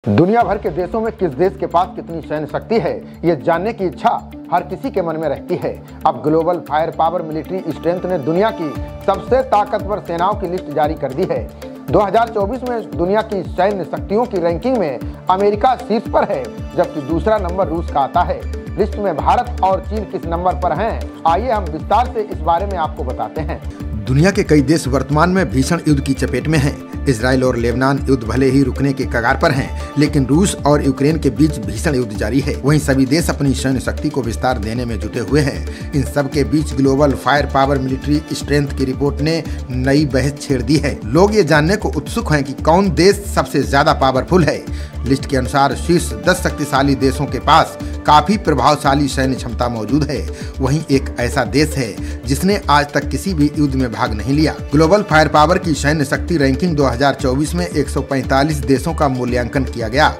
दुनिया भर के देशों में किस देश के पास कितनी सैन्य शक्ति है, ये जानने की इच्छा हर किसी के मन में रहती है। अब global fire power military strength ने दुनिया की सबसे ताकतवर सेनाओं की लिस्ट जारी कर दी है। 2024 में दुनिया की सैन्य शक्तियों की रैंकिंग में अमेरिका शीर्ष पर है, जबकि दूसरा नंबर रूस का आता है। लिस्ट में भारत और चीन किस नंबर पर हैं? आइए हम विस्तार से इस बारे में आपको बताते हैं। दुनिया के कई देश वर्तमान में भीषण युद्ध की चपेट में हैं। इजराइल और लेबनान युद्ध भले ही रुकने के कगार पर हैं, लेकिन रूस और यूक्रेन के बीच भीषण युद्ध जारी है। वहीं सभी देश अपनी सैन्य शक्ति को विस्तार देने में जुटे हुए हैं। इन सब के बीच global fire power military strength की रिपोर्ट ने नई बहस छेड़ दी है। लोग ये जानने को उत्सुक हैं कि कौन देश सबसे ज्यादा पावरफुल है। लिस्ट के अनुसार शीर्ष 10 शक्तिशाली देशों के पास काफी प्रभावशाली सैन्य क्षमता मौजूद है। वहीं एक ऐसा देश है जिसने आज तक किसी भी युद्ध में भाग नहीं लिया। ग्लोबल फायर पावर की सैन्य शक्ति रैंकिंग 2024 में 145 देशों का मूल्यांकन किया गया।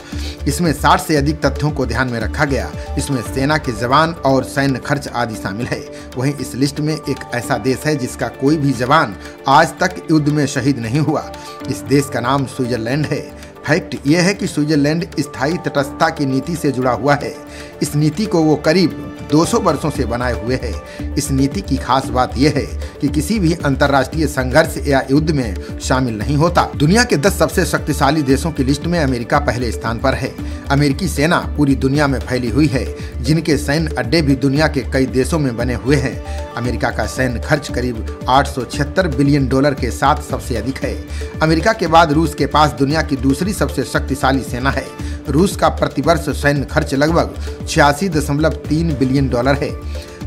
इसमें 60 से अधिक तथ्यों को ध्यान में रखा गया। इसमें सेना के जवान और सैन्य खर्च आदि शामिल है। वहीं इस लिस्ट में एक ऐसा देश है जिसका कोई भी जवान आज तक युद्ध में शहीद नहीं हुआ। इस देश का नाम स्विट्जरलैंड है। फैक्ट यह है कि स्विट्जरलैंड स्थायी तटस्थता की नीति से जुड़ा हुआ है। इस नीति को वो करीब 200 वर्षों से बनाए हुए है। इस नीति की खास बात यह है कि किसी भी अंतर्राष्ट्रीय संघर्ष या युद्ध में शामिल नहीं होता। दुनिया के 10 सबसे शक्तिशाली देशों की लिस्ट में अमेरिका पहले स्थान पर है। अमेरिकी सेना पूरी दुनिया में फैली हुई है, जिनके सैन्य अड्डे भी दुनिया के कई देशों में बने हुए हैं। अमेरिका का सैन्य खर्च करीब $876 बिलियन के साथ सबसे अधिक है। अमेरिका के बाद रूस के पास दुनिया की दूसरी सबसे शक्तिशाली सेना है। रूस का प्रतिवर्ष सैन्य खर्च लगभग $86.3 बिलियन है।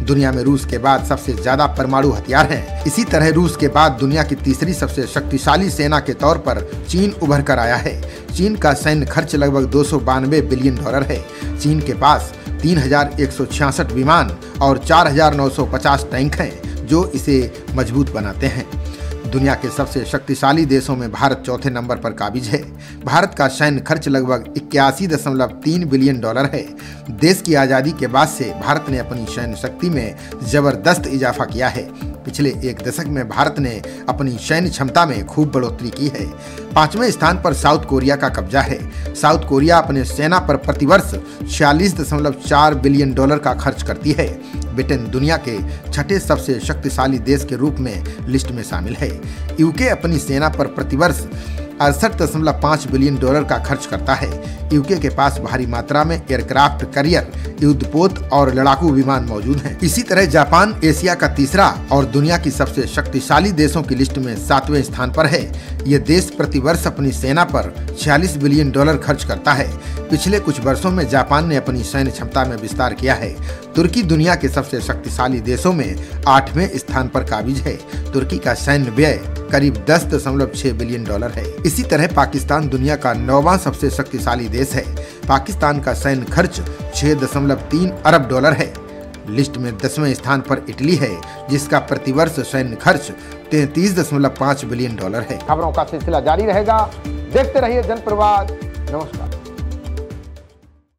दुनिया में रूस के बाद सबसे ज्यादा परमाणु हथियार हैं। इसी तरह रूस के बाद दुनिया की तीसरी सबसे शक्तिशाली सेना के तौर पर चीन उभर कर आया है। चीन का सैन्य खर्च लगभग $292 बिलियन है। चीन के पास 3166 विमान और 4950 टैंक हैं, जो इसे मजबूत बनाते हैं। दुनिया के सबसे शक्तिशाली देशों में भारत चौथे नंबर पर काबिज है। भारत का सैन्य खर्च लगभग 81.3 बिलियन है। देश की आज़ादी के बाद से भारत ने अपनी सैन्य शक्ति में जबरदस्त इजाफा किया है। पिछले एक दशक में भारत ने अपनी सैन्य क्षमता में खूब बढ़ोतरी की है। 5वें स्थान पर साउथ कोरिया का कब्जा है। साउथ कोरिया अपने सेना पर प्रतिवर्ष $46.4 बिलियन का खर्च करती है। ब्रिटेन दुनिया के छठे सबसे शक्तिशाली देश के रूप में लिस्ट में शामिल है। यूके अपनी सेना पर प्रतिवर्ष $68.5 बिलियन का खर्च करता है। यूके के पास भारी मात्रा में एयरक्राफ्ट कैरियर, युद्धपोत और लड़ाकू विमान मौजूद हैं। इसी तरह जापान एशिया का तीसरा और दुनिया की सबसे शक्तिशाली देशों की लिस्ट में 7वें स्थान पर है। ये देश प्रतिवर्ष अपनी सेना पर $46 बिलियन खर्च करता है। पिछले कुछ वर्षों में जापान ने अपनी सैन्य क्षमता में विस्तार किया है। तुर्की दुनिया के सबसे शक्तिशाली देशों में 8वें स्थान पर काबिज है। तुर्की का सैन्य व्यय करीब $10.6 बिलियन है। इसी तरह पाकिस्तान दुनिया का 9वां सबसे शक्तिशाली देश है। पाकिस्तान का सैन्य खर्च $6.3 अरब है। लिस्ट में 10वें स्थान पर इटली है, जिसका प्रतिवर्ष सैन्य खर्च $33.5 बिलियन है। खबरों का सिलसिला जारी रहेगा। देखते रहिए जनप्रवाद। नमस्कार।